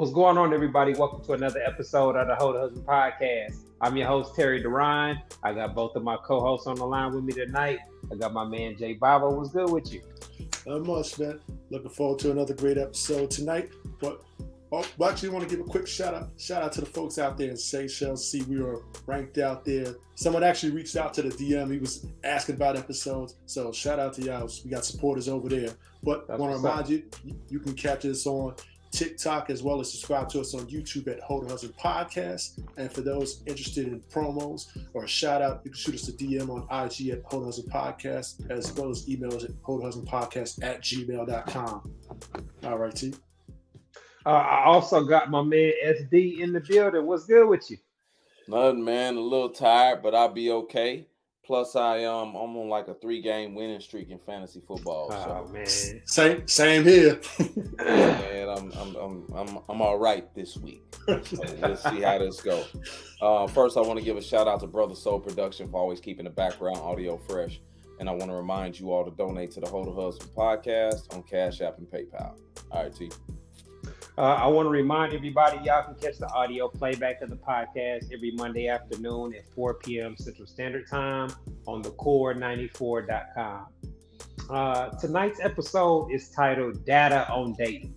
What's going on, everybody? Welcome to another episode of the Hold Husband Podcast. I'm your host, Terry Durine. I got both of my co-hosts on the line with me tonight. I got my man, Jay Baba. What's good with you? Not much, man. Looking forward to another great episode tonight. But actually, I want to give a quick shout out to the folks out there in Seychelles. See, we were ranked out there. Someone actually reached out to the DM. He was asking about episodes. So shout out to y'all. We got supporters over there. But I want to remind you, you can catch us on TikTok as well as subscribe to us on YouTube at Hold Husband Podcast. And for those interested in promos or a shout out, you can shoot us a DM on IG at Hold Husband Podcast, as well as email us at holdhusbandpodcast@gmail.com. All right, T. I also got my man SD in the building. What's good with you? Nothing, man. A little tired, but I'll be okay. Plus, I'm on like a 3-game winning streak in fantasy football. Oh so. man, Same here. Yeah, man, I'm all right this week. So let's see how this goes. First, I want to give a shout out to Brother Soul Production for always keeping the background audio fresh, and I want to remind you all to donate to the Hold Husband Podcast on Cash App and PayPal. All right, T. I want to remind everybody, y'all can catch the audio playback of the podcast every Monday afternoon at 4 p.m. Central Standard Time on thecore94.com. Tonight's episode is titled Data on Dating.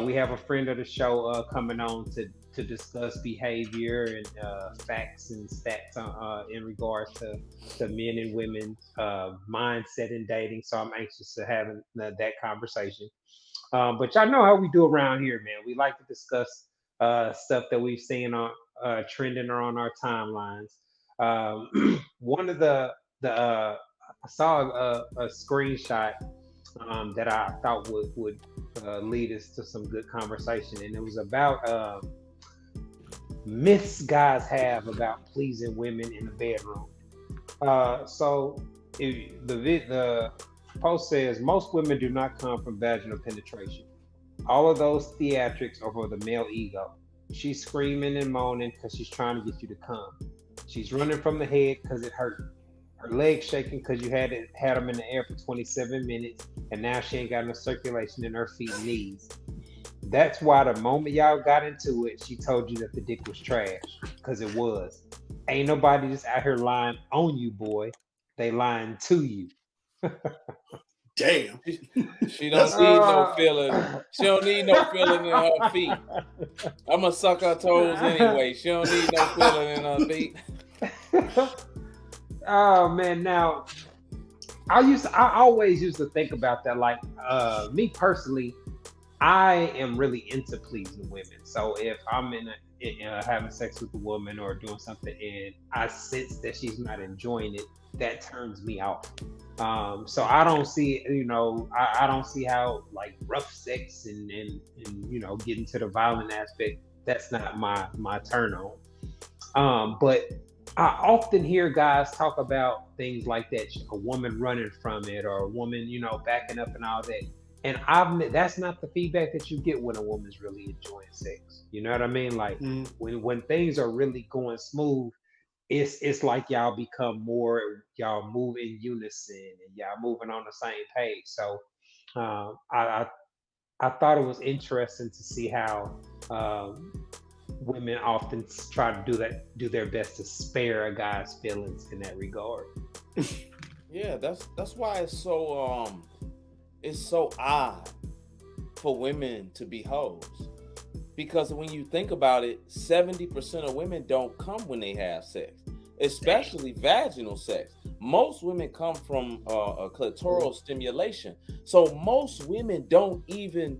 We have a friend of the show coming on to discuss behavior and facts and stats in regards to men and women's mindset in dating. So I'm anxious to have that conversation. But y'all know how we do around here, man. We like to discuss stuff that we've seen on trending or on our timelines. One of I saw a screenshot that I thought would lead us to some good conversation, and it was about myths guys have about pleasing women in the bedroom. The post says most women do not come from vaginal penetration. All of those theatrics are for the male ego. She's screaming and moaning because she's trying to get you to come. She's running from the head because it hurt. Her legs shaking because you had them in the air for 27 minutes, and now she ain't got no circulation in her feet and knees. That's why the moment y'all got into it, she told you that the dick was trash, because it was. Ain't nobody just out here lying on you, boy. They lying to you. Damn. She don't need no feeling. She don't need no feeling in her feet. I'm gonna suck her toes anyway. She don't need no feeling in her feet. Oh man, now I always used to think about that. Like me personally, I am really into pleasing women. So if I'm having sex with a woman or doing something and I sense that she's not enjoying it, that turns me off. So I don't see, I don't see how like rough sex and getting to the violent aspect, that's not my turn on. But I often hear guys talk about things like that, a woman running from it or a woman, backing up and all that. And that's not the feedback that you get when a woman's really enjoying sex. You know what I mean? Like when things are really going smooth, it's like y'all move in unison and y'all moving on the same page. So I thought it was interesting to see how women often try to do their best to spare a guy's feelings in that regard. Yeah, that's why it's so odd for women to be hoes. Because when you think about it, 70% of women don't come when they have sex, especially vaginal sex. Most women come from a clitoral stimulation. So most women don't even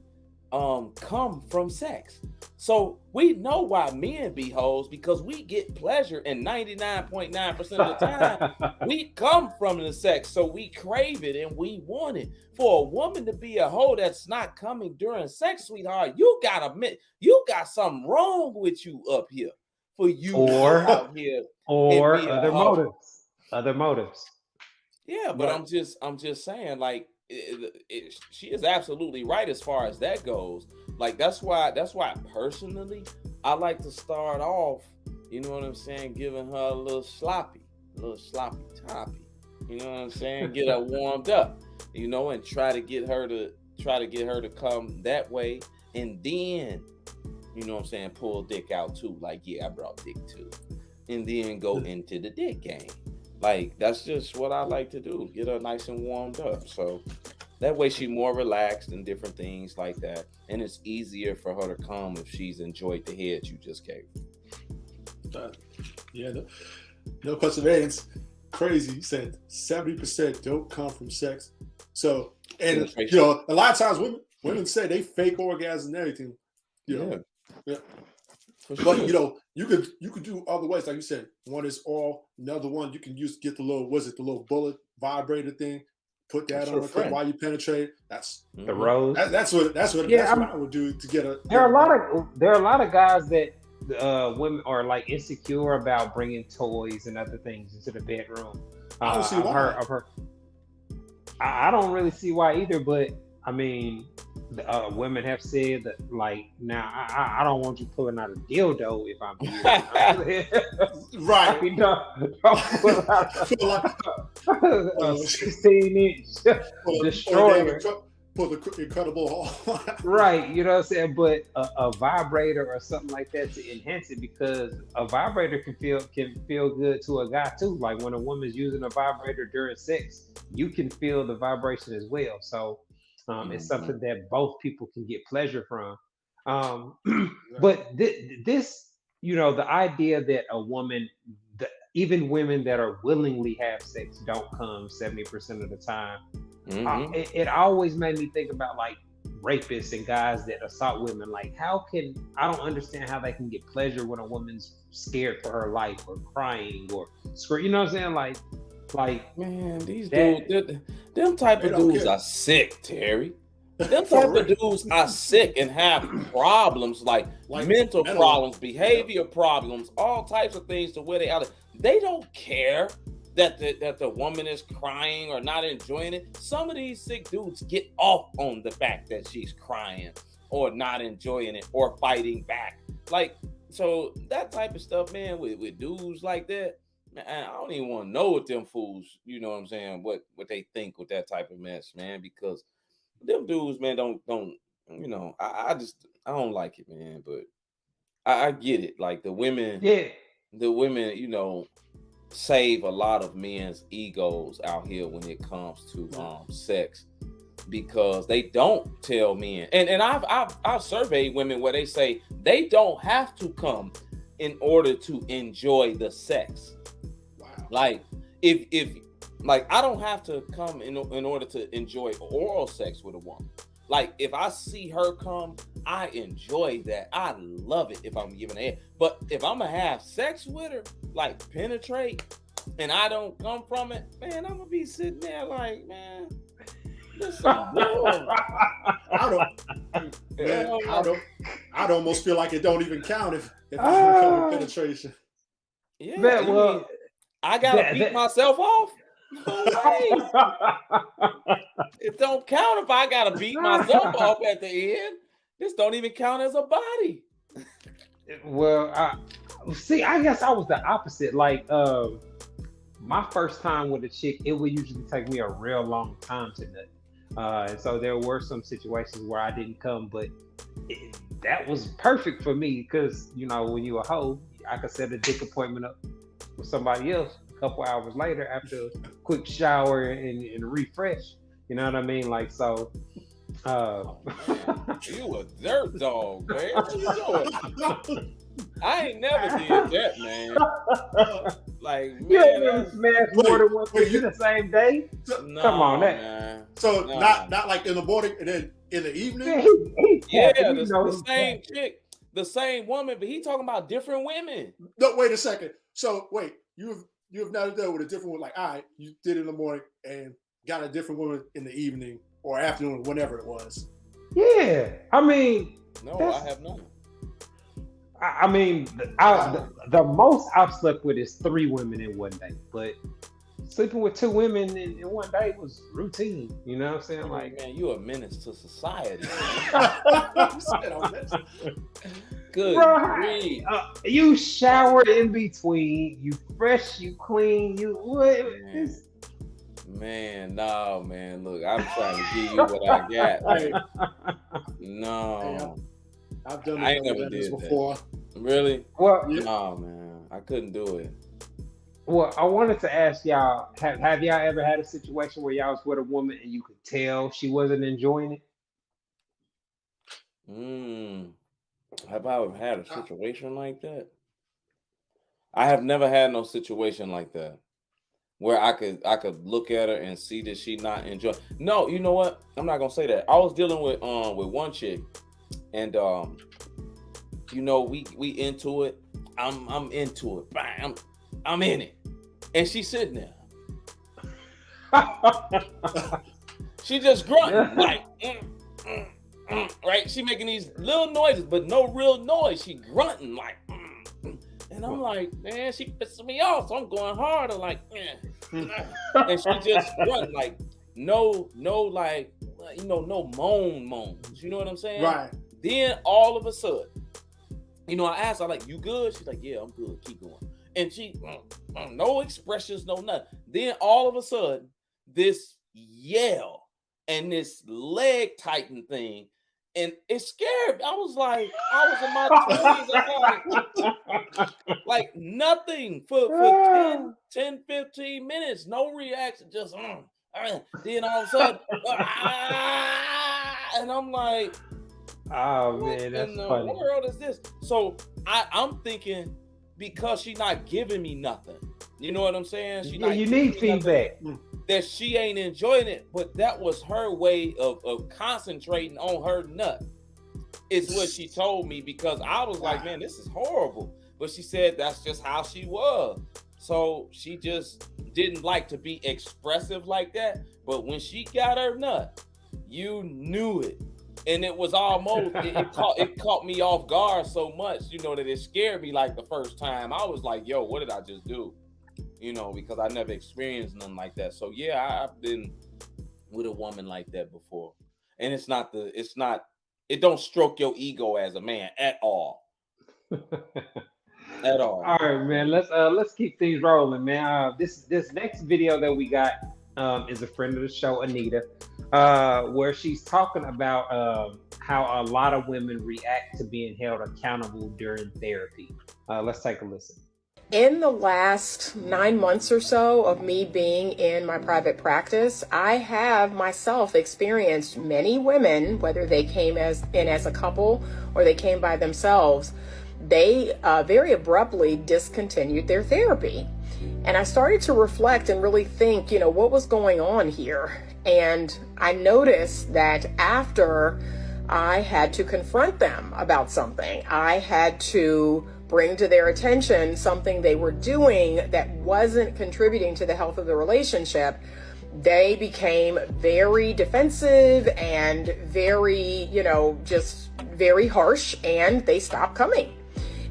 come from sex. So we know why men be hoes, because we get pleasure, and 99.9% of the time we come from the sex, so we crave it and we want it. For a woman to be a hoe that's not coming during sex, sweetheart, you got something wrong with you up here. For you out here or other motives. Yeah, but I'm just saying, like, she is absolutely right as far as that goes. Like that's why personally I like to start off, you know what I'm saying, giving her a little sloppy toppy. You know what I'm saying? Get her warmed up, and try to get her to come that way, and then you know what I'm saying, pull dick out too. Like, yeah, I brought dick too. And then go into the dick game. Like, that's just what I like to do. Get her nice and warmed up. So that way she's more relaxed and different things like that. And it's easier for her to come if she's enjoyed the head you just gave. Yeah, no question. It's crazy. You said 70% don't come from sex. So, and you know, a lot of times women say they fake orgasms and everything. You know, yeah. But you know, you could do other ways, like you said. One is all, another one you can use to get the little bullet vibrator thing. Put that on while you penetrate. That's the rose. That's what I would do to get a. There are a lot of guys that women are like insecure about bringing toys and other things into the bedroom. I don't see why. I don't really see why either, but I mean, women have said that, like, now I don't want you pulling out a dildo if I'm here. Right. You know, don't pull out a 16-inch destroyer. Pull the Incredible Hulk. Right, you know what I'm saying? But a vibrator or something like that to enhance it, because a vibrator can feel good to a guy too. Like when a woman's using a vibrator during sex, you can feel the vibration as well. So it's something that both people can get pleasure from. But this, you know, the idea that a woman, even women that are willingly have sex don't come 70% of the time. It always made me think about like rapists and guys that assault women. Like, I don't understand how they can get pleasure when a woman's scared for her life or crying or screaming. You know what I'm saying? Like man, these dudes, them type of dudes are sick, Terry. Them type of dudes are sick and have problems like mental problems, behavior problems, all types of things to where they don't care that the woman is crying or not enjoying it. Some of these sick dudes get off on the fact that she's crying or not enjoying it or fighting back. Like, so that type of stuff, man, with dudes like that, man, I don't even want to know what them fools, you know what I'm saying, what they think with that type of mess, man, because them dudes, man, don't you know, I don't like it, man, but I get it. Like the women, you know, save a lot of men's egos out here when it comes to sex, because they don't tell men, and I've surveyed women where they say they don't have to come in order to enjoy the sex. Wow. Like if like I don't have to come in order to enjoy oral sex with a woman. Like if I see her come, I enjoy that. I love it if I'm giving her head. But if I'm gonna have sex with her, like penetrate, and I don't come from it, man, I'm gonna be sitting there like, man, listen, I'd almost feel like it don't even count if I don't come with penetration. Yeah, man, I gotta beat myself off. No way. It don't count if I gotta beat myself off at the end. This don't even count as a body. Well, I guess I was the opposite. Like, my first time with a chick, it would usually take me a real long time to nut. And so there were some situations where I didn't come, but that was perfect for me because, you know, when you a hoe, I could set a dick appointment up with somebody else a couple hours later after a quick shower and refresh. You know what I mean? Like, so. You a dirt dog, man. What you doing? I ain't never did that, man. Like, man, you ain't smashed more than one thing in the same day. No, come on, man. So not like in the morning and then in the evening. The same chick, the same woman, but he talking about different women. No, wait a second. So wait, you've never dealt with a different one. Like, all right, you did it in the morning and got a different woman in the evening or afternoon, whenever it was. Yeah, I mean, no, I have none. I mean, the most I've slept with is 3 women in one day, but sleeping with 2 women in one day was routine. You know what I'm saying? Like, man, you a menace to society. Good grief. You showered in between. You fresh. You clean. You what? Man, no, man. Look, I'm trying to give you what I got. Like, no. I've done I the ain't never double headers did before. that. Really? Well, Yeah. Oh man, I couldn't do it. well, I wanted to ask y'all: have y'all ever had a situation where y'all was with a woman and you could tell she wasn't enjoying it? Mm. Have I ever had a Uh, situation like that? I have never had no situation like that where I could look at her and see that she not enjoy. No, you know what? I'm not gonna say that. I was dealing with one chick, and we into it. I'm into it. Bam, I'm in it, and she's sitting there. She just grunting like, right? She making these little noises, but no real noise. She grunting like, and I'm like, man, she pissing me off. So I'm going harder, like, and she just grunting like, no, like, no moans. You know what I'm saying? right. Then all of a sudden, I asked her like, you good? She's like, yeah, I'm good. Keep going. And she, no expressions, no nothing. Then all of a sudden, this yell and this leg tighten thing, and it scared me. I was in my 20s. Like nothing for 10, 15 minutes, no reaction, just then all of a sudden, and I'm like, Oh what man, in that's the funny. world is this? So I'm thinking, because she's not giving me nothing. You know what I'm saying? She Yeah, not you giving need me nothing, feedback. that she ain't enjoying it, but that was her way of concentrating on her nut, is what she told me, because I was like, man, this is horrible. But she said that's just how she was. So she just didn't like to be expressive like that. But when she got her nut, you knew it. And it was almost, it caught me off guard so much, that it scared me like the first time. I was like, yo, what did I just do? Because I never experienced nothing like that. So yeah, I've been with a woman like that before. And it don't stroke your ego as a man at all. At all. All right, man. Let's keep things rolling, man. This next video that we got is a friend of the show, Anita, where she's talking about how a lot of women react to being held accountable during therapy. Let's take a listen. In the last 9 months or so of me being in my private practice, I have myself experienced many women, whether they came in as a couple or they came by themselves, they very abruptly discontinued their therapy. And I started to reflect and really think, what was going on here? And I noticed that after I had to confront them about something, I had to bring to their attention something they were doing that wasn't contributing to the health of the relationship, they became very defensive and very, just very harsh, and they stopped coming.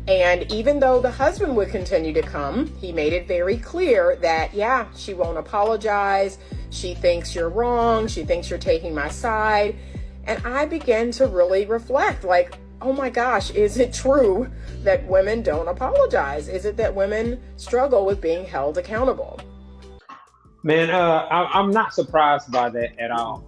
And even though the husband would continue to come, he made it very clear that, yeah, she won't apologize. She thinks you're wrong. She thinks you're taking my side. And I began to really reflect, like, oh my gosh, is it true that women don't apologize? Is it that women struggle with being held accountable? Man, I'm not surprised by that at all.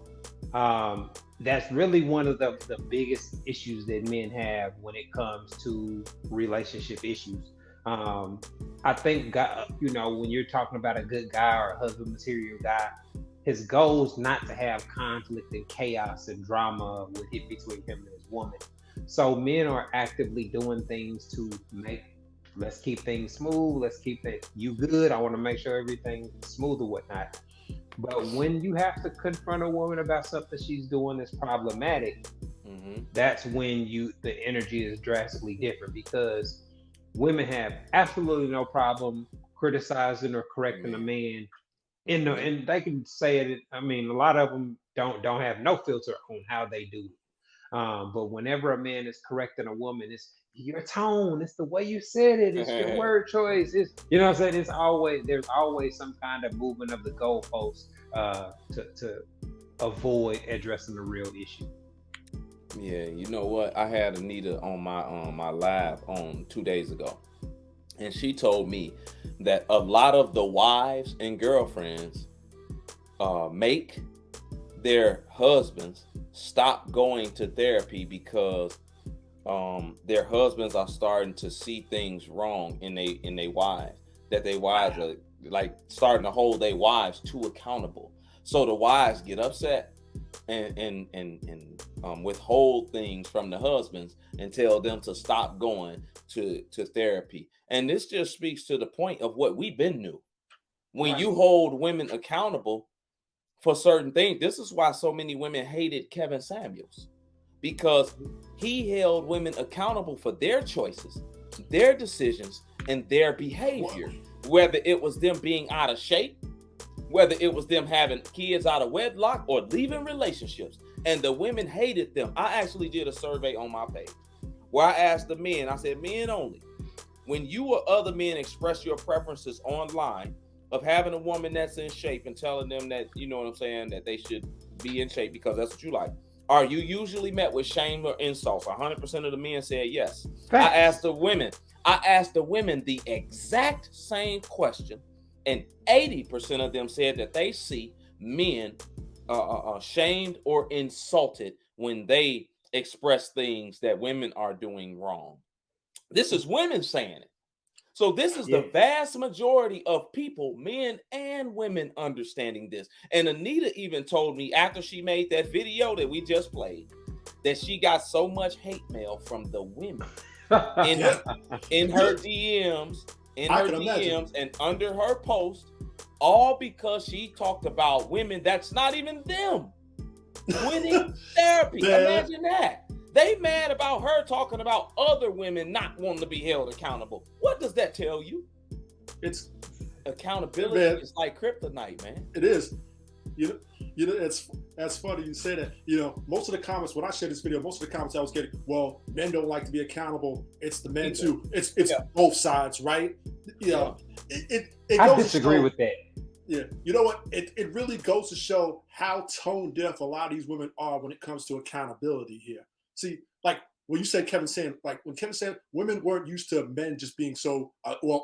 That's really one of the biggest issues that men have when it comes to relationship issues. I think, when you're talking about a good guy or a husband material guy, his goal is not to have conflict and chaos and drama between him and his woman. So men are actively doing things to let's keep things smooth. Let's keep you good. I want to make sure everything's smooth or whatnot. But when you have to confront a woman about something she's doing that's problematic, that's when the energy is drastically different, because women have absolutely no problem criticizing or correcting a man. And they can say it. I mean, a lot of them don't have no filter on how they do it. But whenever a man is correcting a woman, it's your tone, it's the way you said it, it's your word choice. It's what I'm saying. There's always some kind of movement of the goalpost to avoid addressing the real issue. Yeah, you know what? I had Anita on my live on 2 days ago, and she told me that a lot of the wives and girlfriends make their husbands stop going to therapy because their husbands are starting to see things wrong in they wives, that they wives are like starting to hold their wives too accountable. So the wives get upset and withhold things from the husbands and tell them to stop going to therapy. And this just speaks to the point of what we've been knew. When you hold women accountable for certain things, this is why so many women hated Kevin Samuels, because he held women accountable for their choices, their decisions, and their behavior, whether it was them being out of shape, whether it was them having kids out of wedlock or leaving relationships. And the women hated them. I actually did a survey on my page where I asked the men, I said, men only, when you or other men express your preferences online of having a woman that's in shape and telling them that, you know what I'm saying, that they should be in shape because that's what you like, are you usually met with shame or insults? 100% of the men said yes. I asked the women the exact same question, and 80% of them said that they see men shamed or insulted when they express things that women are doing wrong. This is women saying it. So this is the vast majority of people, men and women, understanding this. And Anita even told me after she made that video that we just played that she got so much hate mail from the women in her DMs, and under her post, all because she talked about women that's not even them winning therapy. Imagine that. They mad about her talking about other women not wanting to be held accountable. What does that tell you? It's accountability. Man, is like kryptonite, man. It is. You know, it's funny you say that. You know, most of the comments when I shared this video, most of the comments I was getting, well, men don't like to be accountable. It's the men too. It's both sides, right? You know, I disagree with that. Yeah, you know what? It really goes to show how tone deaf a lot of these women are when it comes to accountability here. See, like when you said Kevin saying, like when Kevin said women weren't used to men just being so,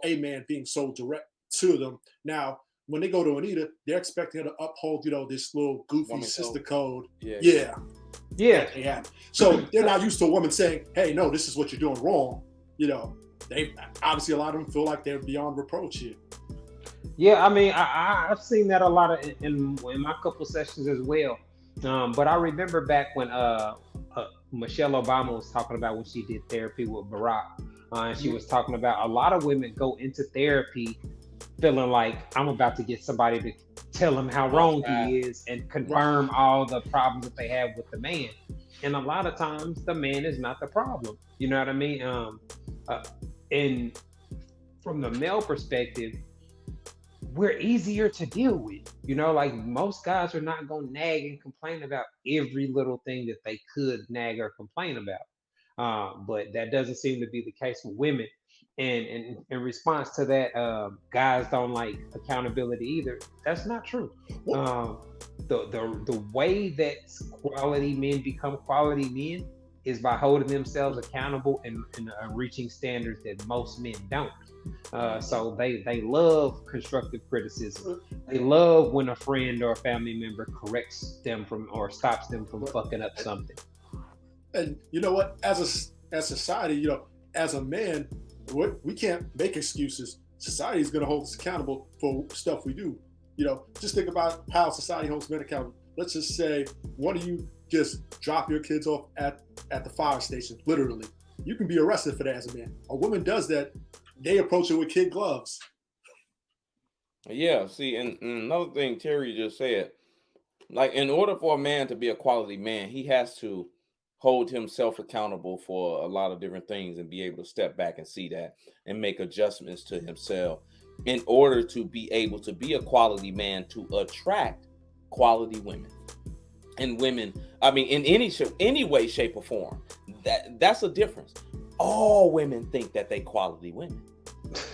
a man being so direct to them. Now, when they go to Anita, they're expecting her to uphold, you know, this little goofy sister code. Yeah. So they're not used to a woman saying, hey, no, this is what you're doing wrong. You know, they obviously a lot of them feel like they're beyond reproach here. Yeah, I mean, I've seen that a lot in my couple sessions as well. But I remember back when Michelle Obama was talking about when she did therapy with Barack, and she was talking about a lot of women go into therapy feeling like I'm about to get somebody to tell him how wrong he is and confirm all the problems that they have with the man. And a lot of times the man is not the problem. You know what I mean? And from the male perspective, we're easier to deal with. You know, like most guys are not going to nag and complain about every little thing that they could nag or complain about. But that doesn't seem to be the case with women. And in response to that, guys don't like accountability either. That's not true. The way that quality men become quality men is by holding themselves accountable and reaching standards that most men don't. So they love constructive criticism. They love when a friend or a family member corrects them from or stops them from fucking up something. And you know what? As society, you know, as a man, we can't make excuses. Society is going to hold us accountable for stuff we do. You know, just think about how society holds men accountable. Let's just say one of you just drop your kids off at the fire station, literally. You can be arrested for that as a man. A woman does that, they approach it with kid gloves. Yeah, see, and another thing Terry just said, like in order for a man to be a quality man, he has to hold himself accountable for a lot of different things and be able to step back and see that and make adjustments to himself in order to be able to be a quality man to attract quality women. And women, I mean, in any way, shape, or form, that's a difference. All women think that they quality women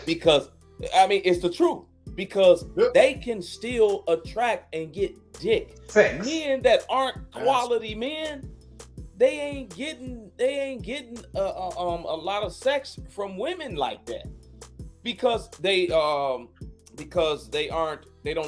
because, I mean, it's the truth. Because they can still attract and get dick. Sex. Men that aren't quality men, they ain't getting a lot of sex from women like that because they don't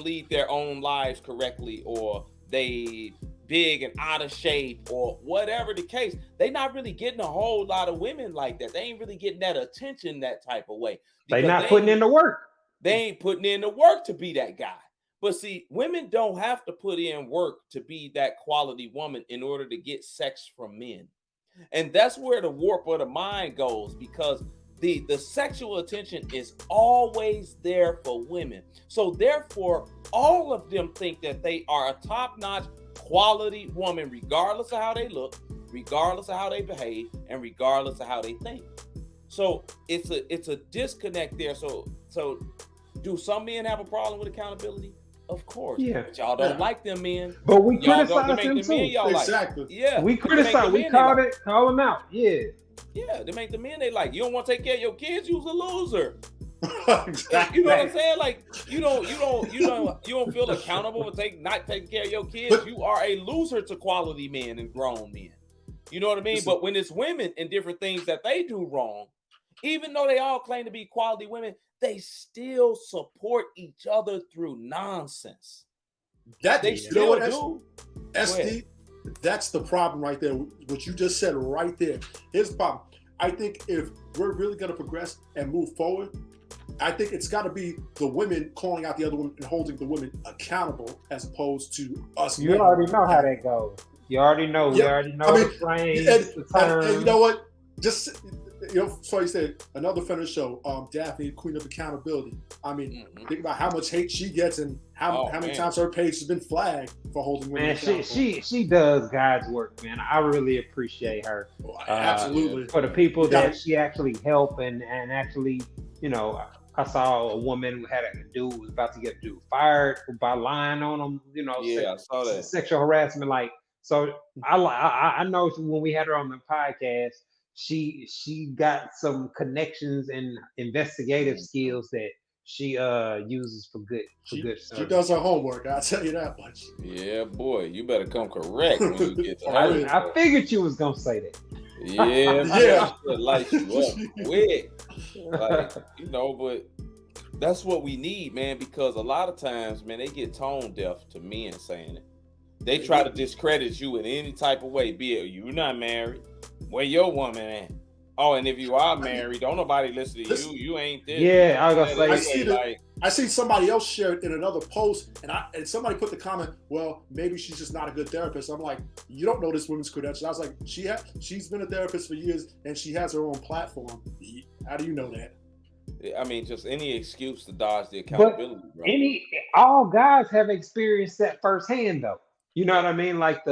lead their own lives correctly, or they big and out of shape or whatever the case, they not really getting a whole lot of women like that. They ain't really getting that attention that type of way. They not putting in the work. They ain't putting in the work to be that guy. But see, women don't have to put in work to be that quality woman in order to get sex from men. And that's where the warp of the mind goes, because the sexual attention is always there for women. So therefore, all of them think that they are a top-notch quality woman, regardless of how they look, regardless of how they behave, and regardless of how they think. So it's a disconnect there. So do some men have a problem with accountability? Of course. Yeah. But y'all don't like them men. But we Y'all criticize them too. Exactly. Like. Yeah. We criticize. We call them out. Yeah. Yeah, they make the men they like. You don't want to take care of your kids, you's a loser. Exactly. You know what I'm saying? Like you don't feel accountable for not taking care of your kids. You are a loser to quality men and grown men. You know what I mean? But when it's women and different things that they do wrong, even though they all claim to be quality women, they still support each other through nonsense. That they still do. SD, that's the problem right there. What you just said right there. Here's the problem. I think if we're really going to progress and move forward, I think it's got to be the women calling out the other women and holding the women accountable, as opposed to us. You already know how that goes. You already know. We already know the frame, the term. And you know what? Just, so you said another friend of the show, Daphne, Queen of Accountability. I mean, think about how much hate she gets and how many times her page has been flagged for holding women accountable. She does God's work, man. I really appreciate her. Absolutely. For the people that she actually helped and actually, I saw a woman who had a dude was about to get a dude fired by lying on him. I saw that. Sexual harassment. So I know when we had her on the podcast, she got some connections and investigative skills that she uses for good service. She does her homework, I'll tell you that much. Yeah, boy, you better come correct when you get to I figured you was gonna say that. Yeah, light you up quick. But that's what we need, man, because a lot of times, man, they get tone deaf to men saying it. They try to discredit you in any type of way, be it you're not married, where your woman at? Oh, and if you are married, don't nobody listen to you. You ain't this. Yeah, I was gonna say. I see somebody else share it in another post, and somebody put the comment, well, maybe she's just not a good therapist. I'm like, you don't know this woman's credentials. I was like, she's been a therapist for years, and she has her own platform. How do you know that? I mean, just any excuse to dodge the accountability. But all guys have experienced that firsthand, though. You know what I mean? Like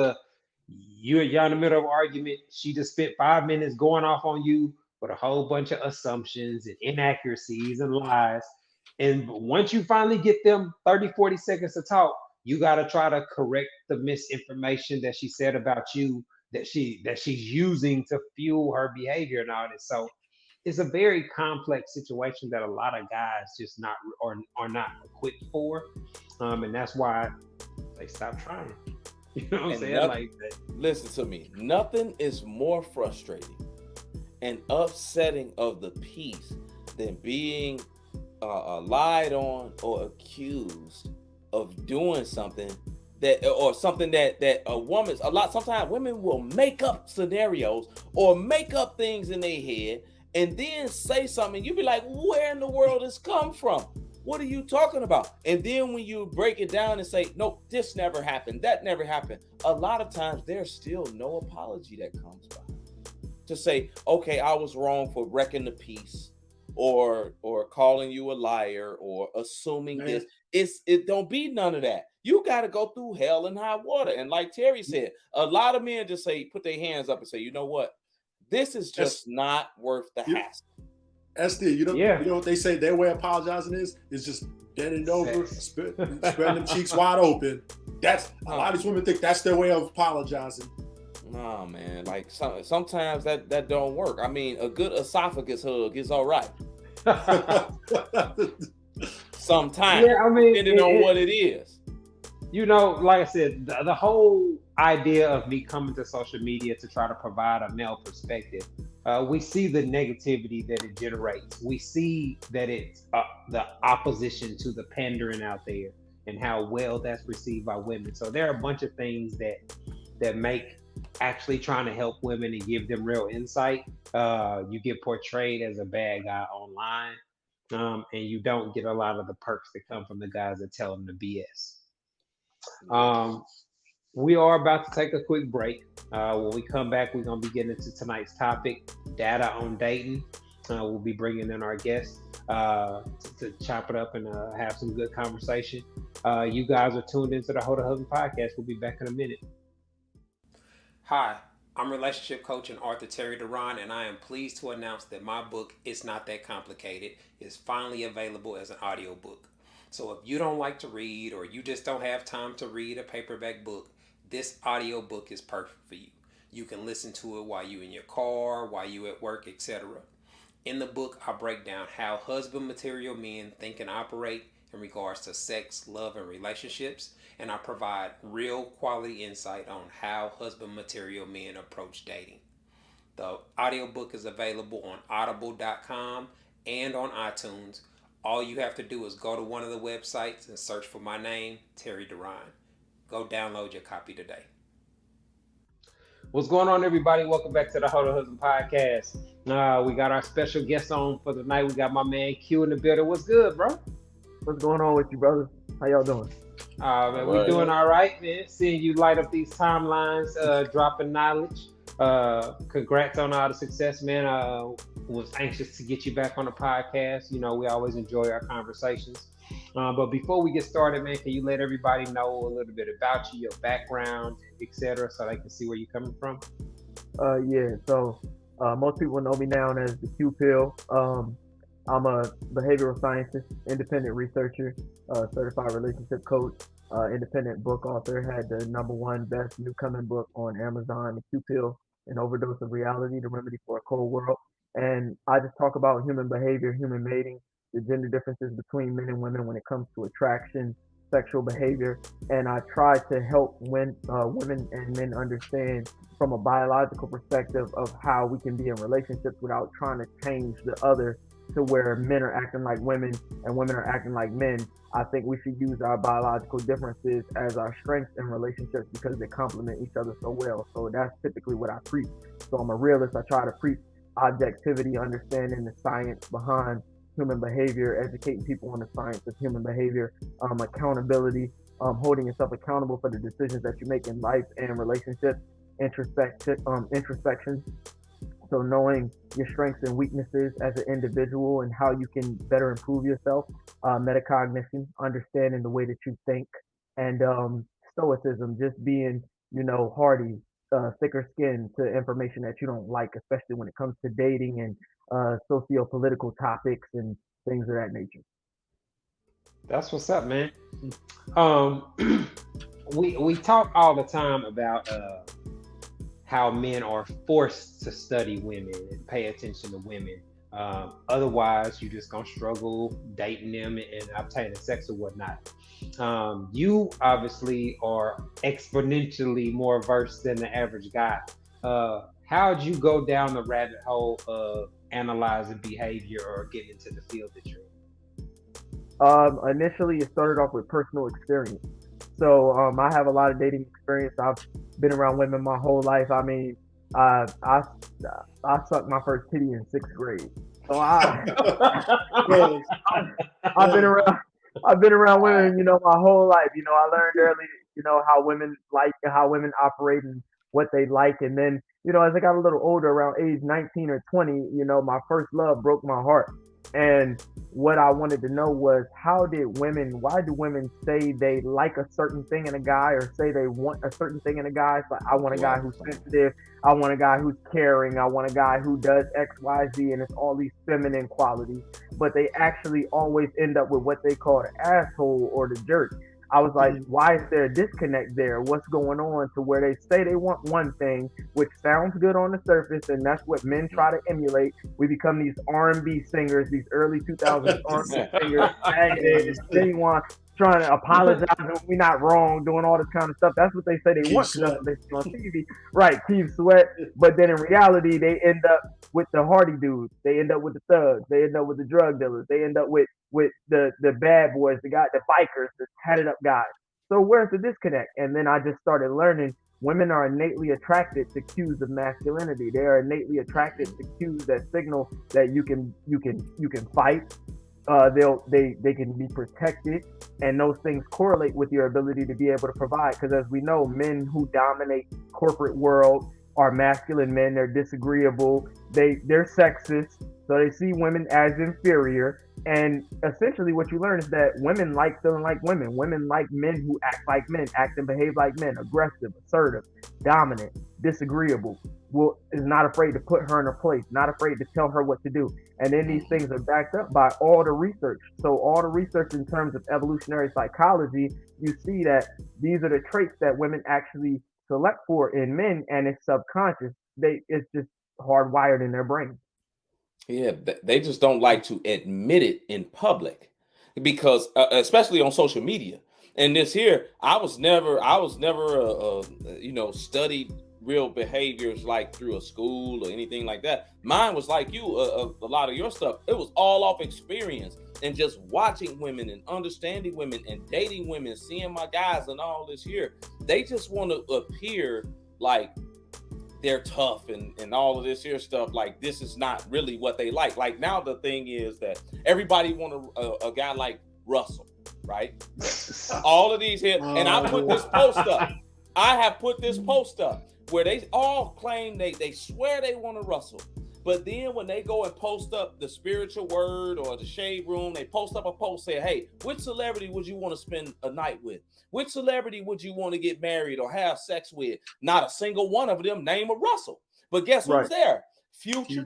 you're in the middle of an argument. She just spent 5 minutes going off on you with a whole bunch of assumptions and inaccuracies and lies. And once you finally get them 30, 40 seconds to talk, you got to try to correct the misinformation that she said about you, that she's using to fuel her behavior and all this. So it's a very complex situation that a lot of guys just are not equipped for. And that's why they stop trying. You know what I'm saying? Listen to me. Nothing is more frustrating and upsetting of the peace than being lied on or accused of doing something that a woman's sometimes women will make up scenarios or make up things in their head and then say something. You be like, where in the world has come from? What are you talking about? And then when you break it down and say, nope, this never happened, that never happened, a lot of times there's still no apology that comes by. To say, okay, I was wrong for wrecking the peace or calling you a liar or assuming this. It don't be none of that. You got to go through hell and high water. And like Terry said, a lot of men just say, put their hands up and say, you know what? This is just not worth the hassle. SD, you know what they say their way of apologizing is just bending over, spreading them cheeks wide open. That's a lot of these women think that's their way of apologizing. No, man, like sometimes that don't work. I mean, a good esophagus hug is all right. Sometimes, depending on what it is. Like I said, the whole idea of me coming to social media to try to provide a male perspective, we see the negativity that it generates. We see that it's the opposition to the pandering out there. and how well that's received by women. So there are a bunch of things that make actually trying to help women and give them real insight. You get portrayed as a bad guy online, and you don't get a lot of the perks that come from the guys that tell them the BS. Um, we are about to take a quick break. When we come back, we're going to be getting into tonight's topic, data on dating. We'll be bringing in our guests to chop it up and have some good conversation. You guys are tuned into the Hold a Husband podcast. We'll be back in a minute. Hi, I'm relationship coach and author Terry Duran, and I am pleased to announce that my book, It's Not That Complicated, is finally available as an audiobook. So if you don't like to read, or you just don't have time to read a paperback book, this audiobook is perfect for you. You can listen to it while you're in your car, while you're at work, etc. In the book, I break down how husband material men think and operate in regards to sex, love, and relationships, and I provide real quality insight on how husband material men approach dating. The audiobook is available on audible.com and on iTunes. All you have to do is go to one of the websites and search for my name, Terry Duran. Go download your copy today. What's going on, everybody? Welcome back to the Hold a Husband podcast. We got our special guest on for the night. We got my man Q in the building. What's good, bro? What's going on with you, brother? How y'all doing? Man, we're doing all right, man. Seeing you light up these timelines, dropping knowledge. Congrats on all the success, man. Was anxious to get you back on the podcast. You know, we always enjoy our conversations. But before we get started, man, can you let everybody know a little bit about you, your background, etc., so they can see where you're coming from? Yeah. So most people know me now as the Q pill. I'm a behavioral scientist, independent researcher, certified relationship coach, independent book author. Had the #1 best new coming book on Amazon, The Q Pill, An Overdose of Reality, The Remedy for a Cold World. And I just talk about human behavior, human mating, the gender differences between men and women when it comes to attraction, sexual behavior. And I try to help women and men understand from a biological perspective of how we can be in relationships without trying to change the other to where men are acting like women and women are acting like men. I think we should use our biological differences as our strengths in relationships because they complement each other so well. So that's typically what I preach. So I'm a realist. I try to preach objectivity, understanding the science behind human behavior, educating people on the science of human behavior, accountability, holding yourself accountable for the decisions that you make in life and relationships, introspection. So knowing your strengths and weaknesses as an individual and how you can better improve yourself, metacognition, understanding the way that you think, and stoicism, just being, hardy, thicker skin to information that you don't like, especially when it comes to dating and socio-political topics and things of that nature. That's what's up, man. We talk all the time about how men are forced to study women and pay attention to women. Otherwise, you're just gonna struggle dating them and obtaining sex or whatnot. You obviously are exponentially more versed than the average guy. How'd you go down the rabbit hole of analyzing behavior or getting into the field that you're in? Initially, it started off with personal experience. So I have a lot of dating experience. I've been around women my whole life. I mean, I sucked my first titty in 6th grade. So I've been around women, my whole life. I learned early, how women like and how women operate and what they like. And then, as I got a little older, around age 19 or 20, my first love broke my heart. And what I wanted to know was why do women say they like a certain thing in a guy or say they want a certain thing in a guy? It's like, I want a guy who's sensitive. I want a guy who's caring. I want a guy who does X, Y, Z. And it's all these feminine qualities, but they actually always end up with what they call the asshole or the jerk. I was like, why is there a disconnect there? What's going on to where they say they want one thing, which sounds good on the surface, and that's what men try to emulate. We become these R&B singers, these early 2000s R&B singers, Agnes, Genuine, trying to apologize and we're not wrong, doing all this kind of stuff. That's what they say they Keith want because that's Sweat. what they see on TV. Right, Keith Sweat. But then in reality, they end up with the hardy dudes. They end up with the thugs. They end up with the drug dealers. They end up with the bad boys, the bikers, the tatted up guys. So where's the disconnect? And then I just started learning women are innately attracted to cues of masculinity. They are innately attracted to cues that signal that you can fight. They can be protected, and those things correlate with your ability to be able to provide. Because as we know, men who dominate corporate world are masculine men. They're disagreeable. They're sexist, so they see women as inferior. And essentially, what you learn is that women like feeling like women. Women like men who act like men, act and behave like men, aggressive, assertive, dominant, disagreeable. Is not afraid to put her in her place, not afraid to tell her what to do. And then these things are backed up by all the research. So all the research in terms of evolutionary psychology, you see that these are the traits that women actually select for in men, and it's subconscious. It's just hardwired in their brain. Yeah, they just don't like to admit it in public because, especially on social media. And this here, I was never, studied real behaviors like through a school or anything like that. Mine was like you, a lot of your stuff. It was all off experience and just watching women and understanding women and dating women, seeing my guys and all this here. They just want to appear like they're tough and all of this here stuff. Like this is not really what they like. Like now the thing is that everybody want a guy like Russell, right? All of these here, and I put this post up. I have put this post up where they all claim they swear they want to Russell. But then when they go and post up the spiritual word or the shade room, they post up a post saying, hey, which celebrity would you want to spend a night with? Which celebrity would you want to get married or have sex with? Not a single one of them name a Russell. But guess who's there? Future.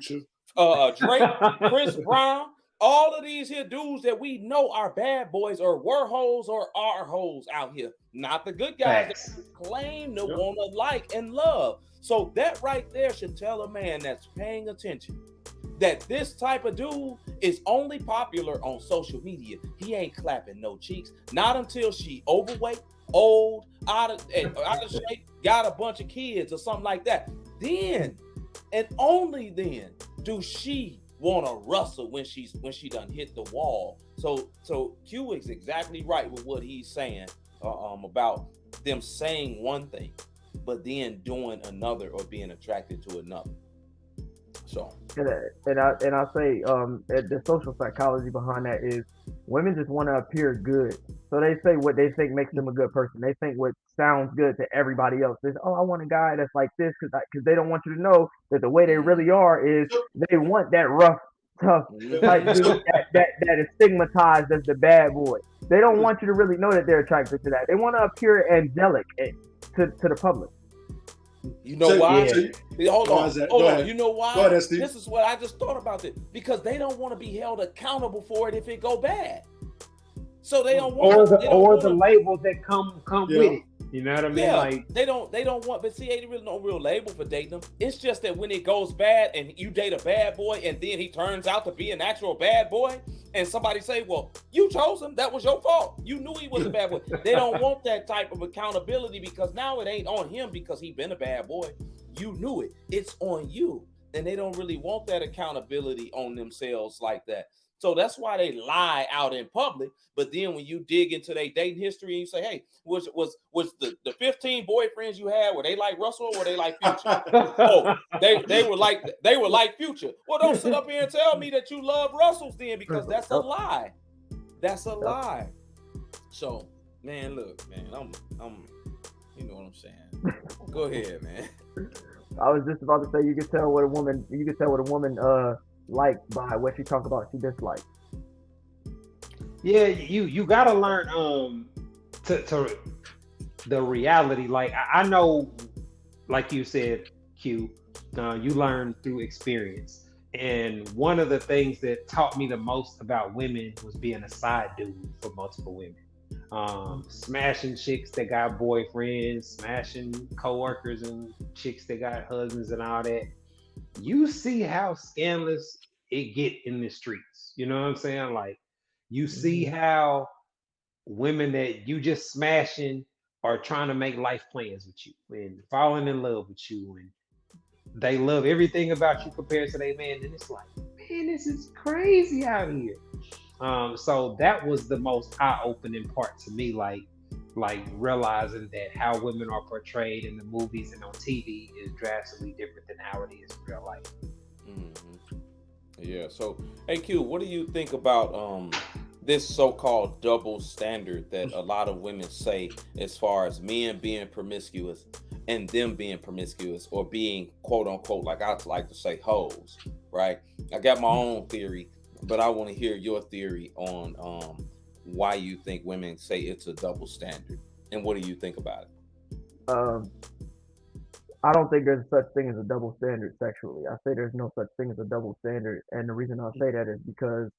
Drake, Chris Brown, all of these here dudes that we know are bad boys or were hoes or are hoes out here. Not the good guys that claim to want to like and love. So that right there should tell a man that's paying attention that this type of dude is only popular on social media. He ain't clapping no cheeks. Not until she overweight, old, out of shape, got a bunch of kids or something like that. Then, and only then, do she want to Russell when she done hit the wall. So Q is exactly right with what he's saying about them saying one thing, but then doing another or being attracted to another. So and I say the social psychology behind that is women just want to appear good. So they say what they think makes them a good person. They think what sounds good to everybody else. They say, oh, I want a guy that's like this because they don't want you to know that the way they really are is they want that rough, tough type dude that is stigmatized as the bad boy. They don't want you to really know that they're attracted to that. They want to appear angelic to the public. You know why? Hold on. You know why? Ahead, this is what I just thought about it. Because they don't want to be held accountable for it if it go bad. So they don't want the labels that come with it. You know what I mean? Yeah, like they don't want, but see, ain't really no real label for dating them. It's just that when it goes bad and you date a bad boy and then he turns out to be an actual bad boy and somebody say, well, you chose him, that was your fault. You knew he was a bad boy. They don't want that type of accountability because now it ain't on him because he been a bad boy. You knew it. It's on you. And they don't really want that accountability on themselves like that. So that's why they lie out in public. But then when you dig into their dating history and you say, hey, was the 15 boyfriends you had, were they like Russell or were they like Future? Oh, they were like Future. Well, don't sit up here and tell me that you love Russells then, because that's a lie. That's a lie. So, man, look, man, I'm you know what I'm saying. Go ahead, man. I was just about to say you can tell what a woman like by what she talk about she dislikes. Yeah, you gotta learn to the reality. Like I know, like you said, Q, you learn through experience. And one of the things that taught me the most about women was being a side dude for multiple women. Smashing chicks that got boyfriends, smashing coworkers and chicks that got husbands and all that. You see how scandalous it get in the streets. You know what I'm saying? Like you see how women that you just smashing or trying to make life plans with you and falling in love with you, and they love everything about you compared to their man, and it's like, man, this is crazy out here. So that was the most eye-opening part to me, like realizing that how women are portrayed in the movies and on TV is drastically different than how it is in real life. Mm-hmm. Yeah. So, hey Q, what do you think about this so-called double standard that a lot of women say as far as men being promiscuous and them being promiscuous, or being quote unquote, like I like to say, hoes, right? I got my own theory, but I want to hear your theory on why you think women say it's a double standard, and what do you think about it? Um, I don't think there's such thing as a double standard sexually. I say there's no such thing as a double standard, and the reason I say that is because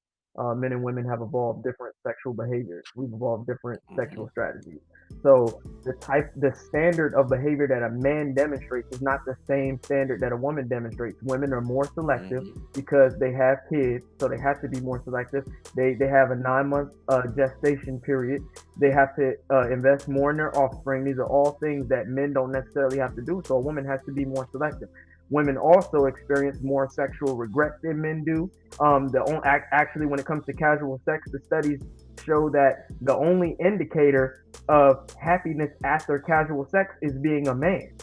men and women have evolved different sexual behaviors. We've evolved different Mm-hmm. sexual strategies. So the standard of behavior that a man demonstrates is not the same standard that a woman demonstrates. Women are more selective Mm-hmm. because they have kids, so they have to be more selective. They have a 9 month gestation period. They have to invest more in their offspring. These are all things that men don't necessarily have to do. So a woman has to be more selective. Women also experience more sexual regret than men do. Actually, when it comes to casual sex, the studies show that the only indicator of happiness after casual sex is being a man.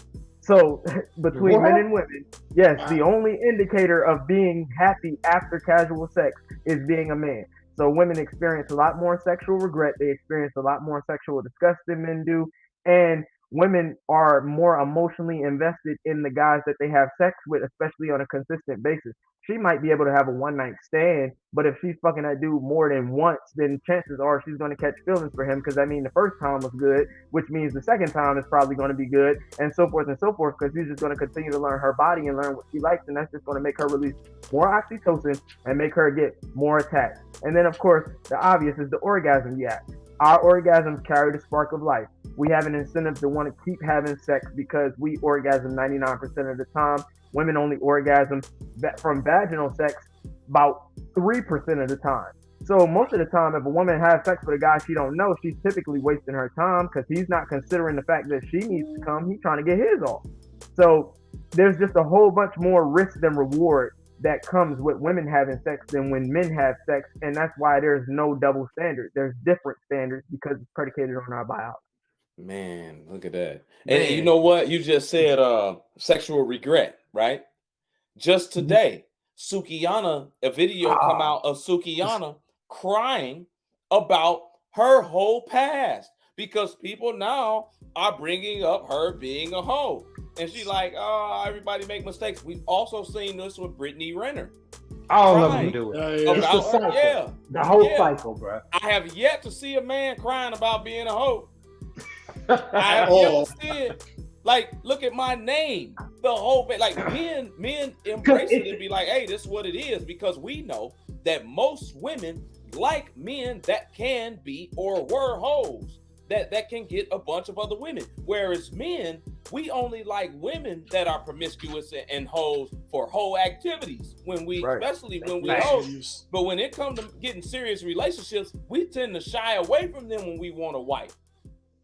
So between men What? and women, yes, the only indicator of being happy after casual sex is being a man. So women experience a lot more sexual regret. They experience a lot more sexual disgust than men do. And women are more emotionally invested in the guys that they have sex with, especially on a consistent basis. She might be able to have a one night stand, but if she's fucking that dude more than once, then chances are she's going to catch feelings for him, because I mean the first time was good, which means the second time is probably going to be good, and so forth, because she's just going to continue to learn her body and learn what she likes, and that's just going to make her release more oxytocin and make her get more attached. And then, of course, the obvious is the orgasm gap. Our orgasms carry the spark of life. We have an incentive to want to keep having sex because we orgasm 99% of the time. Women only orgasm from vaginal sex about 3% of the time. So most of the time, if a woman has sex with a guy she don't know, she's typically wasting her time because he's not considering the fact that she needs to come. He's trying to get his off. So there's just a whole bunch more risk than reward that comes with women having sex than when men have sex, and that's why there's no double standard. There's different standards because it's predicated on our biology. Man, look at that. And you Man. know what? You just said sexual regret, right? Just today, Sukiyana, a video come Ah. out of Sukiyana crying about her whole past because people now are bringing up her being a hoe. And she like, oh, everybody make mistakes. We've also seen this with Brittany Renner All of them crying do it. Yeah. It's the about her. cycle. Yeah, The whole yeah. cycle, bro. I have yet to see a man crying about being a hoe. I have yet to see it. Like, look at my name. The whole thing. Like, men embrace it and be like, hey, this is what it is, because we know that most women like men that can be or were hoes. That can get a bunch of other women. Whereas men, we only like women that are promiscuous and hoes for hoe activities. When we, Right. especially when we Right. hoes. But when it comes to getting serious relationships, we tend to shy away from them when we want a wife.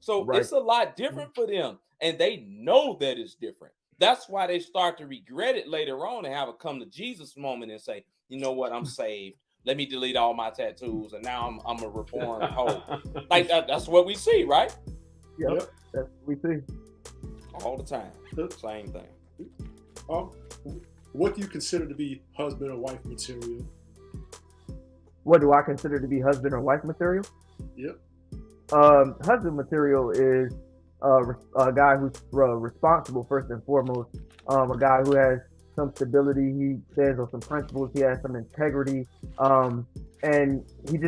So Right. it's a lot different for them, and they know that it's different. That's why they start to regret it later on and have a come to Jesus moment and say, you know what, I'm saved. Let me delete all my tattoos, and now I'm a reformed hoe. Like that's what we see, right? Yep. That's what we see. All the time. Same thing. What do you consider to be husband or wife material? What do I consider to be husband or wife material? Yep. Husband material is a guy who's responsible first and foremost. A guy who has some stability. He stands on some principles. He has some integrity. And he's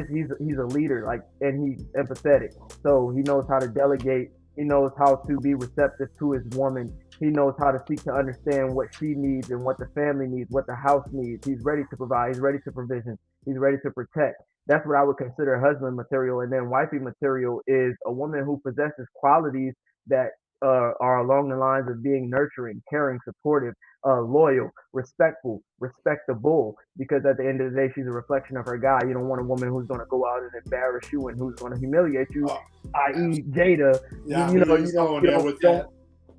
a leader. And he's empathetic. So he knows how to delegate. He knows how to be receptive to his woman. He knows how to seek to understand what she needs and what the family needs, what the house needs. He's ready to provide. He's ready to provision. He's ready to protect. That's what I would consider husband material. And then wifey material is a woman who possesses qualities that are along the lines of being nurturing, caring, supportive, loyal, respectful, respectable. Because at the end of the day, she's a reflection of her guy. You don't want a woman who's going to go out and embarrass you and who's going to humiliate you, Oh, i.e., Jada. yeah, I You knew know, you was going there with don't. that.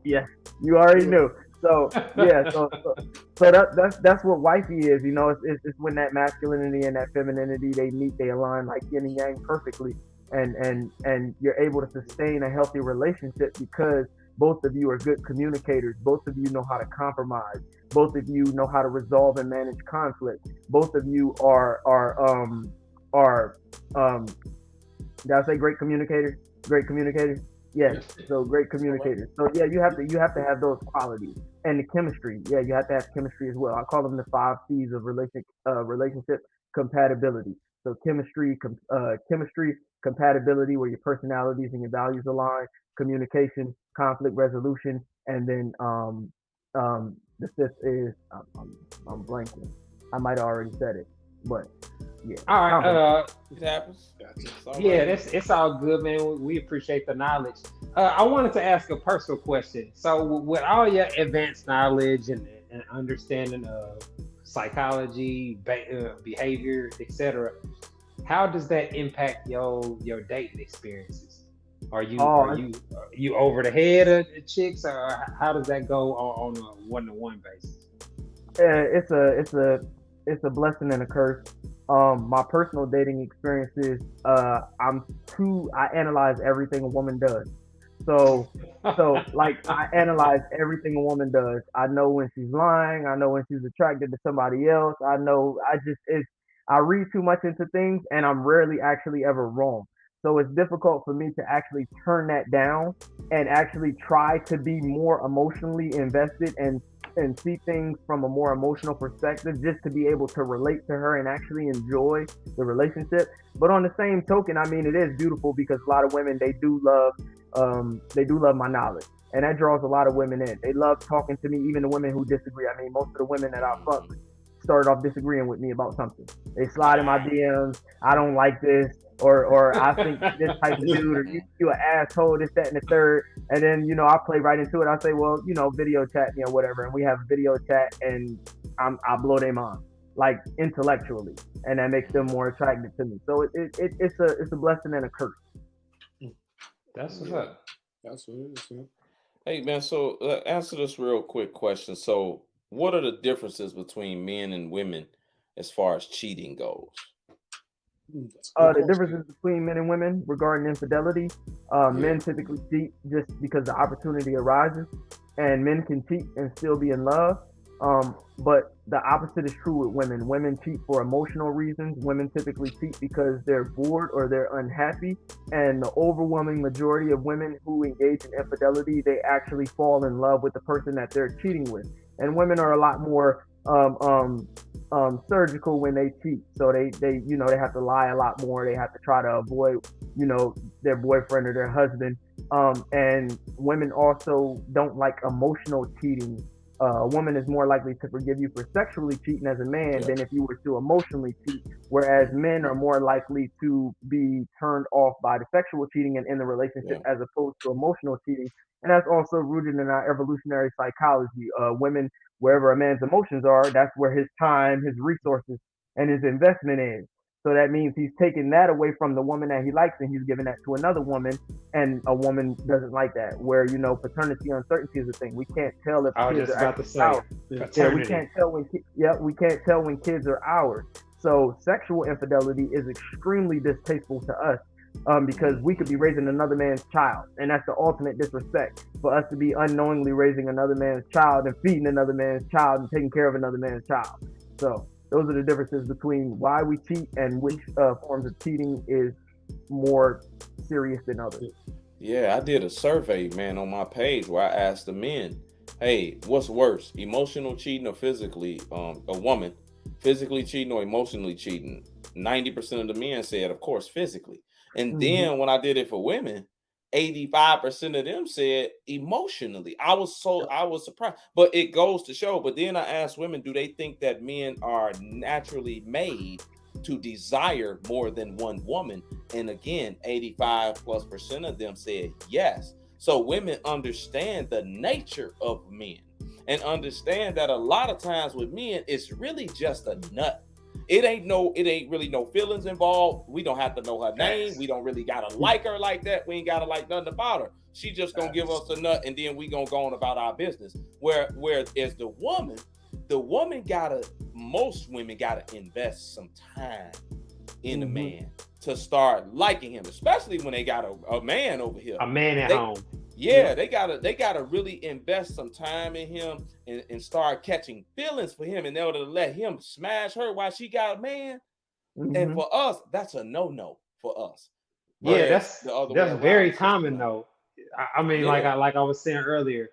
Yeah, you already knew. So yeah, so that's what wifey is. You know, it's when that masculinity and that femininity they meet, they align like yin and yang perfectly, and you're able to sustain a healthy relationship because both of you are good communicators. Both of you know how to compromise. Both of you know how to resolve and manage conflict. Both of you are did I say great communicators? Great communicators? Yes. So great communicators. So yeah, you have to have those qualities and the chemistry. Yeah, you have to have chemistry as well. I call them the 5 C's of relationship compatibility. So chemistry, compatibility, where your personalities and your values align, communication, conflict resolution, and then the fifth is I'm blanking. I might have already said it, but yeah. All right. It happens. Gotcha. Yeah, it's all good, man. We appreciate the knowledge. I wanted to ask a personal question. So, with all your advanced knowledge and understanding of psychology, behavior, etc., how does that impact your dating experiences? Are you Oh, you over the head of chicks, or how does that go on a one-to-one basis? it's a blessing and a curse. My personal dating experiences, I analyze everything a woman does. So like I analyze everything a woman does. I know when she's lying. I know when she's attracted to somebody else. I read too much into things, and I'm rarely actually ever wrong. So it's difficult for me to actually turn that down and actually try to be more emotionally invested and see things from a more emotional perspective, just to be able to relate to her and actually enjoy the relationship. But on the same token, I mean, it is beautiful because a lot of women, they do love my knowledge, and that draws a lot of women in. They love talking to me, even the women who disagree. I mean, most of the women that I fuck with started off disagreeing with me about something. They slide in my DMs. I don't like this, or I think this type of dude, or you an asshole, this, that, and the third. And then I play right into it. I say, well, video chat me or whatever, and we have a video chat, and I blow their mind like intellectually, and that makes them more attracted to me. So it's a blessing and a curse. That's what's Yeah, up. that's what it is. Man. Hey man, so answer this real quick question. So, what are the differences between men and women as far as cheating goes? That's a good The question. differences between men and women regarding infidelity, Yeah. men typically cheat just because the opportunity arises, and men can cheat and still be in love. But the opposite is true with women. Women cheat for emotional reasons. Women typically cheat because they're bored or they're unhappy. And the overwhelming majority of women who engage in infidelity, they actually fall in love with the person that they're cheating with. And women are a lot more surgical when they cheat. So they have to lie a lot more. They have to try to avoid their boyfriend or their husband. And women also don't like emotional cheating. A woman is more likely to forgive you for sexually cheating as a man Yeah. than if you were to emotionally cheat, whereas men are more likely to be turned off by the sexual cheating and in the relationship Yeah. as opposed to emotional cheating. And that's also rooted in our evolutionary psychology. Women, wherever a man's emotions are, that's where his time, his resources, and his investment is. So that means he's taking that away from the woman that he likes and he's giving that to another woman, and a woman doesn't like that. Where paternity uncertainty is a thing. We can't tell if I was kids just are about to actually say ours. Yeah, we paternity. can't tell we can't tell when kids are ours. So sexual infidelity is extremely distasteful to us, because we could be raising another man's child, and that's the ultimate disrespect for us to be unknowingly raising another man's child and feeding another man's child and taking care of another man's child. So those are the differences between why we cheat and which forms of cheating is more serious than others. Yeah, I did a survey, man, on my page where I asked the men, "Hey, what's worse, emotional cheating or physically? A woman physically cheating or emotionally cheating?" 90% of the men said, of course, physically. And Hmm. then when I did it for women, 85% of them said emotionally. I was surprised, but it goes to show. But then I asked women, do they think that men are naturally made to desire more than one woman? And again, 85+% of them said yes. So women understand the nature of men and understand that a lot of times with men, it's really just a nut. It ain't really no feelings involved. We don't have to know her name. We don't really gotta like her like that. We ain't gotta like nothing about her. She just gonna give us a nut, and then we gonna go on about our business. Whereas the woman most women gotta invest some time in a man to start liking him, especially when they got a man over here. A man at home. Yeah, they gotta really invest some time in him and start catching feelings for him in order to let him smash her while she got a man. And for us, that's a no for us. Yeah, Whereas that's very common though. I mean, like I was saying earlier,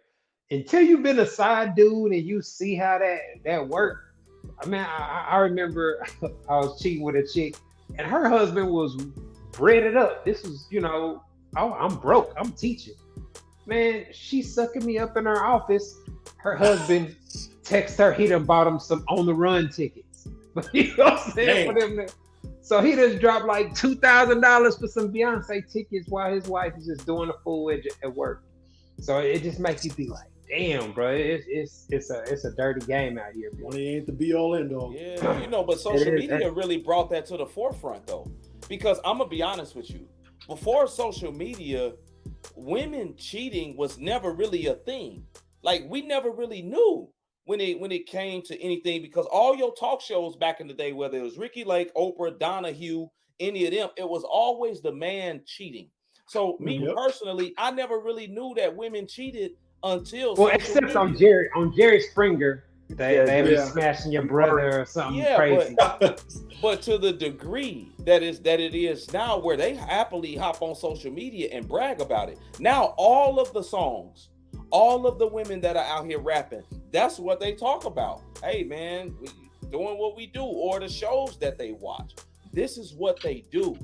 until you've been a side dude and you see how that work. I mean, I remember I was cheating with a chick, and her husband was breaded up. This was, oh, I'm broke. I'm teaching. Man, she's sucking me up in her office. Her husband texts her he done bought him some on the run tickets. You know what I'm saying? For them so he just dropped like $2,000 for some Beyonce tickets while his wife is just doing a full at work. So it just makes you be like, damn, bro, it's a dirty game out here. Bro. Money ain't the be all end all. Yeah, but social media really brought that to the forefront though. Because I'm gonna be honest with you, before social media, women cheating was never really a thing. Like we never really knew when it came to anything, because all your talk shows back in the day, whether it was Ricky Lake, Oprah, Donahue, any of them, it was always the man cheating. So me personally, I never really knew that women cheated until except media. on Jerry Springer. They be smashing your brother or something crazy. But to the degree that it is now, where they happily hop on social media and brag about it. Now all of the songs, all of the women that are out here rapping, that's what they talk about. Hey man, we doing what we do, or the shows that they watch. This is what they do.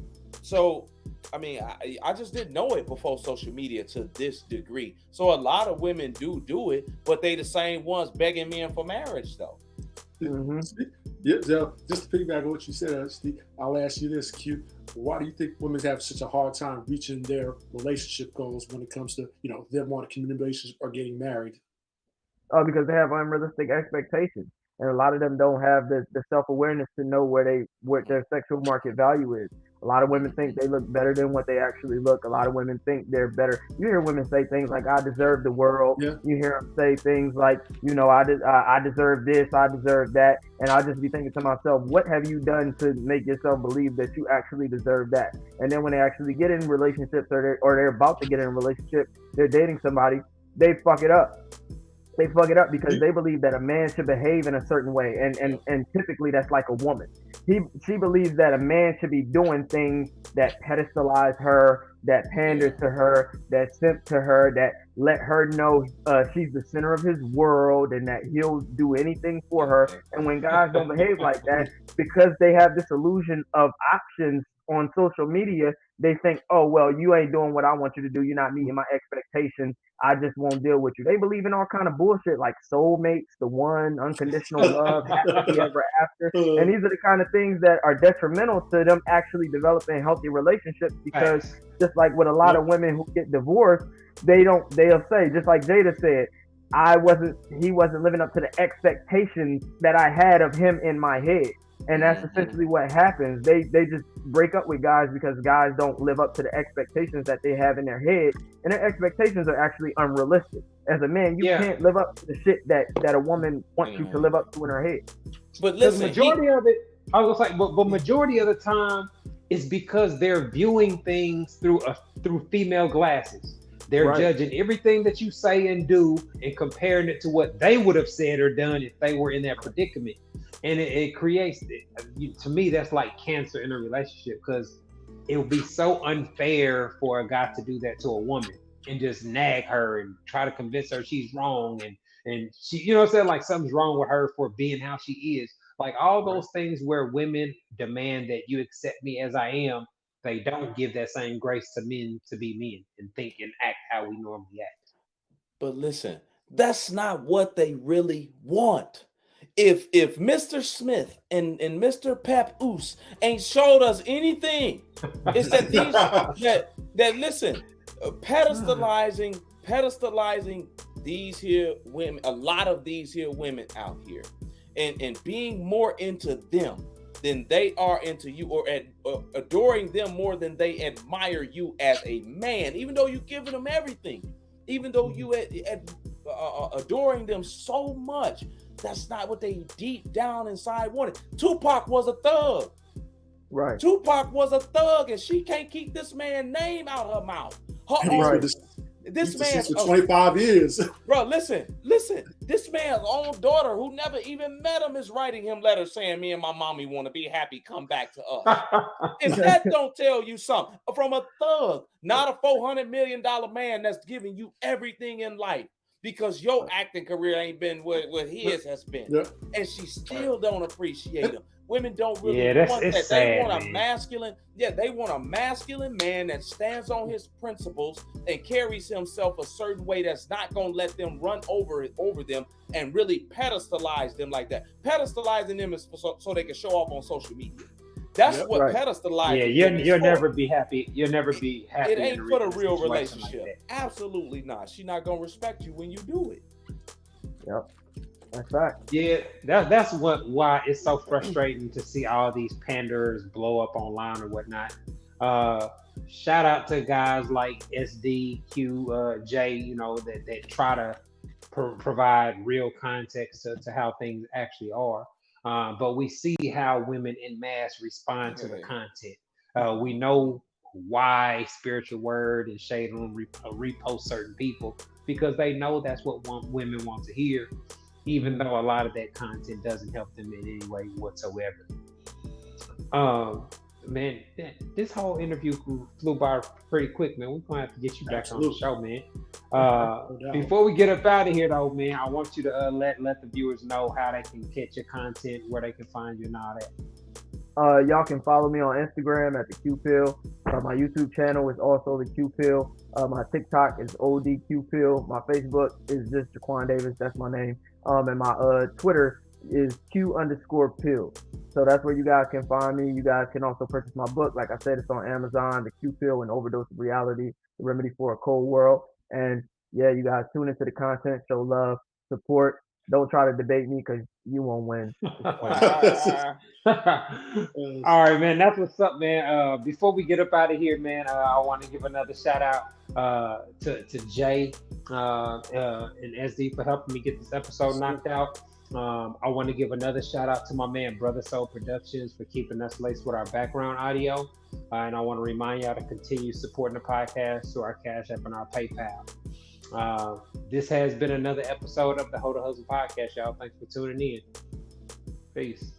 So I mean, I just didn't know it before social media to this degree. So a lot of women do it, but they the same ones begging men for marriage, though. Yeah, so just to piggyback on what you said, Steve, I'll ask you this, Q. Why do you think women have such a hard time reaching their relationship goals when it comes to, them wanting communications or getting married? Because they have unrealistic expectations. And a lot of them don't have the self-awareness to know what their sexual market value is. A lot of women think they look better than what they actually look. A lot of women think they're better. You hear women say things like, I deserve the world. Yeah. You hear them say things like, I deserve this, I deserve that. And I'll just be thinking to myself, what have you done to make yourself believe that you actually deserve that? And then when they actually get in relationships or they're about to get in a relationship, they're dating somebody, they fuck it up. They fuck it up because they believe that a man should behave in a certain way, and typically that's like a woman. She believes that a man should be doing things that pedestalize her, that pander to her, that simp to her, that let her know she's the center of his world and that he'll do anything for her. And when guys don't behave like that, because they have this illusion of options on social media, they think, oh, well, you ain't doing what I want you to do. You're not meeting my expectations. I just won't deal with you. They believe in all kind of bullshit like soulmates, the one, unconditional love, happily ever after. And these are the kind of things that are detrimental to them actually developing healthy relationships, because just like with a lot of women who get divorced, they'll say, just like Jada said, he wasn't living up to the expectations that I had of him in my head. And that's essentially what happens. They just break up with guys because guys don't live up to the expectations that they have in their head. And their expectations are actually unrealistic. As a man, you can't live up to the shit that a woman wants you to live up to in her head. But listen, majority of it, I was like, but majority of the time is because they're viewing things through female glasses. They're judging everything that you say and do and comparing it to what they would have said or done if they were in that predicament. And it creates, to me, that's like cancer in a relationship, because it would be so unfair for a guy to do that to a woman and just nag her and try to convince her she's wrong. And she, you know what I'm saying? Like something's wrong with her for being how she is. Like all those things where women demand that you accept me as I am, they don't give that same grace to men to be men and think and act how we normally act. But listen, that's not what they really want. if Mr. Smith and Mr. Papoose ain't showed us anything, it's that these that listen, pedestalizing these here women, a lot of these here women out here, and being more into them than they are into you, or adoring them more than they admire you as a man, even though you're giving them everything, even though you adoring them so much. That's not what they deep down inside wanted. Tupac was a thug. Right. Tupac was a thug, and she can't keep this man's name out of her mouth. This man for 25 years. Bro, listen. This man's own daughter, who never even met him, is writing him letters saying, "Me and my mommy want to be happy. Come back to us." If that don't tell you something from a thug, not a $400 million man that's giving you everything in life, because your acting career ain't been what his has been, and she still don't appreciate him. Women don't really want that. Sad, they want man. a masculine. Yeah, they want a masculine man that stands on his principles and carries himself a certain way that's not gonna let them run over them and really pedestalize them like that. Pedestalizing them is so they can show off on social media. That's what pedestalizing. Yeah, you'll never be happy. You'll never be happy. It ain't for the real relationship. Like Absolutely not. She's not gonna respect you when you do it. Yep. That's right. Yeah, that's why it's so frustrating to see all these panders blow up online or whatnot. Shout out to guys like SD, Q, J, that try to provide real context to how things actually are. But we see how women en masse respond to the content. We know why Spiritual Word and Shade Room repost certain people, because they know that's what women want to hear, even though a lot of that content doesn't help them in any way whatsoever. Man, this whole interview flew by pretty quick, man. We're gonna have to get you back on the show, man. Before we get up out of here, though, man, I want you to let the viewers know how they can catch your content, where they can find you, and all that. Y'all can follow me on Instagram at the Q Pill. My YouTube channel is also the Q Pill. My TikTok is ODQ Pill. My Facebook is just Jaquan Davis. That's my name. And my Twitter is Q_Pill. So that's where you guys can find me. You guys can also purchase my book. Like I said, it's on Amazon, The Q Pill, An Overdose of Reality, The Remedy for a Cold World. And yeah, you guys tune into the content, show love, support. Don't try to debate me, because you won't win. All right, man. That's what's up, man. Before we get up out of here, man, I want to give another shout out to Jay and SD for helping me get this episode knocked out. I want to give another shout out to my man Brother Soul Productions for keeping us laced with our background audio. And I want to remind y'all to continue supporting the podcast through our Cash App and our PayPal. This has been another episode of the Ho to Husband Podcast, y'all. Thanks for tuning in. Peace.